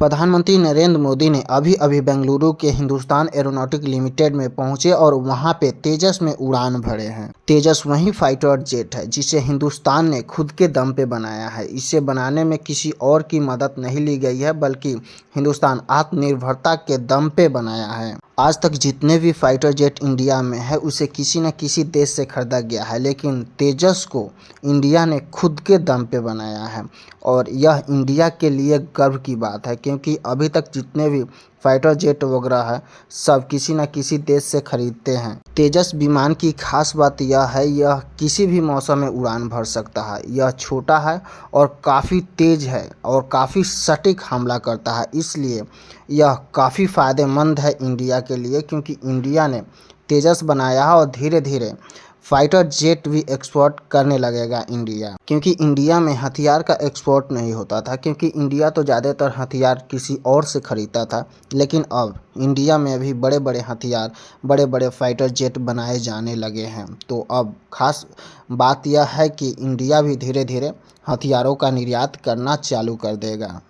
प्रधानमंत्री नरेंद्र मोदी ने अभी-अभी बेंगलुरु के हिंदुस्तान एरोनॉटिक लिमिटेड में पहुंचे और वहां पे तेजस में उड़ान भरे हैं। तेजस वही फाइटर जेट है जिसे हिंदुस्तान ने खुद के दम पे बनाया है। इसे बनाने में किसी और की मदद नहीं ली गई है, बल्कि हिंदुस्तान आत्मनिर्भरता के दम पे बनाया है। आज तक जितने भी फाइटर जेट इंडिया में है उसे किसी न किसी देश से खरीदा गया है, लेकिन तेजस को इंडिया ने खुद के दम पे बनाया है और यह इंडिया के लिए गर्व की बात है, क्योंकि अभी तक जितने भी फाइटर जेट वगैरह है सब किसी न किसी देश से खरीदते हैं। तेजस विमान की खास बात यह है, यह किसी भी मौसम में उड़ान भर सकता है। यह छोटा है और काफ़ी तेज है और काफ़ी सटीक हमला करता है, इसलिए यह काफ़ी फ़ायदेमंद है इंडिया के लिए, क्योंकि इंडिया ने तेजस बनाया है और धीरे धीरे फाइटर जेट भी एक्सपोर्ट करने लगेगा इंडिया, क्योंकि इंडिया में हथियार का एक्सपोर्ट नहीं होता था, क्योंकि इंडिया तो ज़्यादातर हथियार किसी और से ख़रीदता था। लेकिन अब इंडिया में भी बड़े बड़े हथियार, बड़े बड़े फाइटर जेट बनाए जाने लगे हैं। तो अब खास बात यह है कि इंडिया भी धीरे धीरे हथियारों का निर्यात करना चालू कर देगा।